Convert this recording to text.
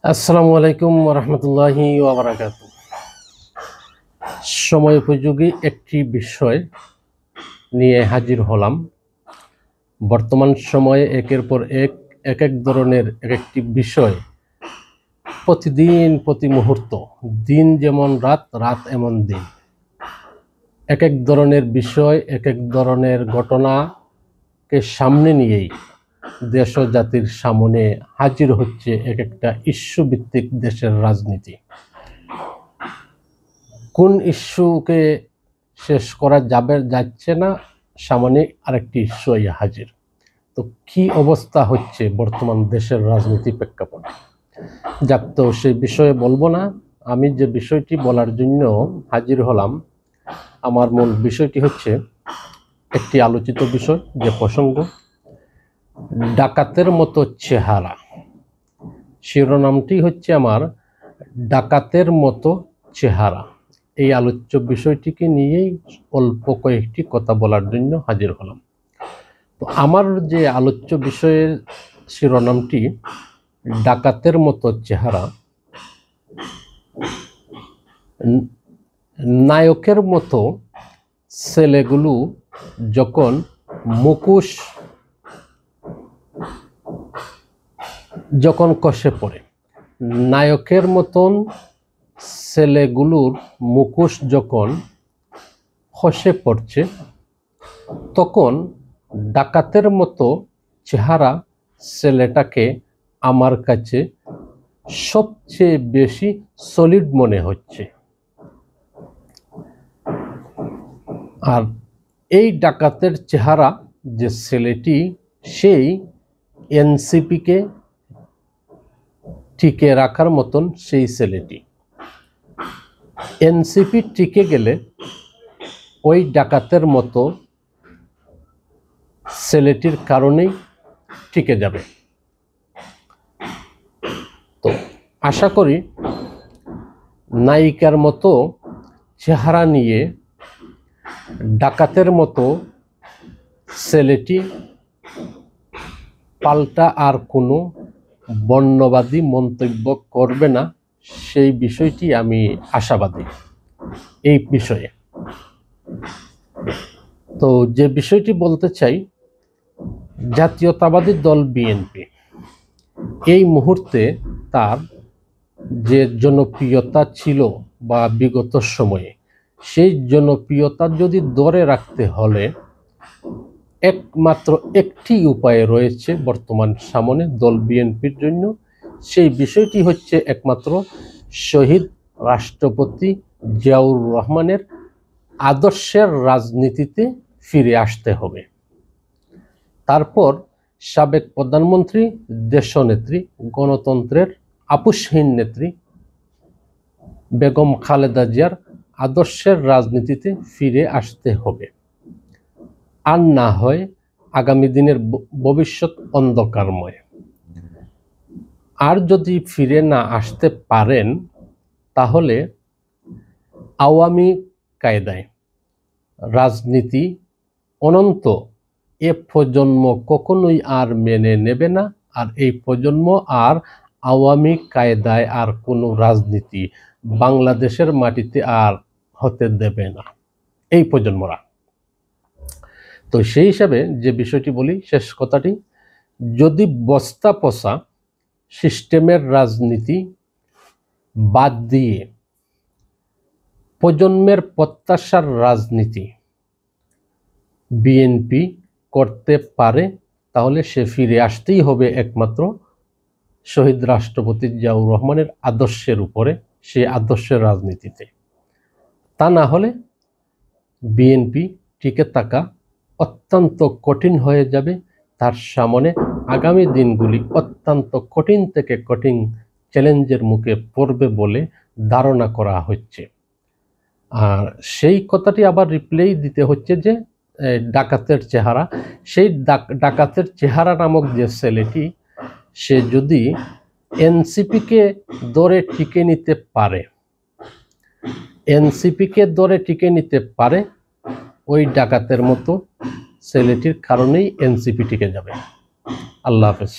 আসসালামু আলাইকুম ওয়া রাহমাতুল্লাহি ওয়া বারাকাতুহু। সময় উপযোগী একটি বিষয় নিয়ে হাজির হলাম। বর্তমান সময়ে একের পর এক এক ধরনের একটি বিষয় প্রতিদিন প্রতি মুহূর্ত, দিন যেমন রাত, রাত এমন দিন, এক এক ধরনের বিষয় এক এক ধরনের ঘটনাকে সামনে নিয়েই দেশ ও জাতির সামনে হাজির হচ্ছে এক একটা ইস্যু ভিত্তিক দেশের রাজনীতি। কোন ইস্যুকে শেষ করা যাচ্ছে না, সামনে আরেকটি ইস্যু হাজির। তো কি অবস্থা হচ্ছে বর্তমান দেশের রাজনীতি প্রেক্ষাপটে, যাক, তো সেই বিষয়ে বলবো না। আমি যে বিষয়টি বলার জন্য হাজির হলাম, আমার মূল বিষয়টি হচ্ছে একটি আলোচিত বিষয়, যে প্রসঙ্গ ডাকাতের মতো চেহারা। শিরোনামটি হচ্ছে আমার ডাকাতের মতো চেহারা। এই আলোচ্য বিষয়টিকে নিয়েই অল্প কয়েকটি কথা বলার জন্য হাজির হলাম। তো আমার যে আলোচ্য বিষয়ের শিরোনামটি ডাকাতের মতো চেহারা। নায়কের মতো ছেলেগুলো যখন মুখোশ কষে পড়ে, নায়কের মতন ছেলেগুলোর মুখোশ যখন খসে পড়ছে, তখন ডাকাতের মতো চেহারা ছেলেটাকে আমার কাছে সবচেয়ে বেশি সলিড মনে হচ্ছে। আর এই ডাকাতের চেহারা যে ছেলেটি, সেই এনসিপিকে টিকে রাখার মতন সেই ছেলেটি। এনসিপি টিকে গেলে ওই ডাকাতের মতো ছেলেটির কারণেই টিকে যাবে। তো আশা করি নায়িকার মতো চেহারা নিয়ে ডাকাতের মতো ছেলেটি পাল্টা আর কোনো বর্ণবাদী মন্তব্য করবে না, সেই বিষয়টি আমি আশাবাদী এই বিষয়ে। তো যে বিষয়টি বলতে চাই, জাতীয়তাবাদী দল বিএনপি এই মুহূর্তে তার যে জনপ্রিয়তা ছিল বা বিগত সময়ে, সেই জনপ্রিয়তা যদি ধরে রাখতে হলে একমাত্র একটি উপায় রয়েছে বর্তমান সামনে দল বিএনপির জন্য। সেই বিষয়টি হচ্ছে একমাত্র শহীদ রাষ্ট্রপতি জিয়াউর রহমানের আদর্শের রাজনীতিতে ফিরে আসতে হবে। তারপর সাবেক প্রধানমন্ত্রী, দেশনেত্রী, গণতন্ত্রের আপোষহীন নেত্রী বেগম খালেদা জিয়ার আদর্শের রাজনীতিতে ফিরে আসতে হবে। আর না হয় আগামী দিনের ভবিষ্যৎ অন্ধকারময়। আর যদি ফিরে না আসতে পারেন, তাহলে আওয়ামী কায়দায় রাজনীতি অনন্ত এ প্রজন্ম কখনোই আর মেনে নেবে না। আর এই প্রজন্ম আর আওয়ামী কায়দায় আর কোনো রাজনীতি বাংলাদেশের মাটিতে আর হতে দেবে না এই প্রজন্মরা। তো সেই হিসাবে যে বিষয়টি বলি, শেষ কথাটি, যদি বস্তা পচা সিস্টেমের রাজনীতি বাদ দিয়ে প্রজন্মের প্রত্যাশার রাজনীতি বিএনপি করতে পারে, তাহলে সে ফিরে আসতেই হবে একমাত্র শহীদ রাষ্ট্রপতি জিয়াউর রহমানের আদর্শের উপরে, সে আদর্শের রাজনীতিতে। তা না হলে বিএনপি টিকে থাকা অত্যন্ত কঠিন হয়ে যাবে। তার সামনে আগামী দিনগুলি অত্যন্ত কঠিন থেকে কঠিন চ্যালেঞ্জের মুখে পড়বে বলে ধারণা করা হচ্ছে। আর সেই কথাটি আবার রিপ্লাই দিতে হচ্ছে যে ডাকাতের চেহারা, সেই ডাকাতের চেহারা নামক যে ছেলেটি, সে যদি এনসিপিকে ধরে টিকে নিতে পারে, এনসিপিকে ধরে টিকে নিতে পারে, ওই ডাকাতের মতো ছেলেটির কারণেই এনসিপি টিকে যাবে। আল্লাহ হাফেজ।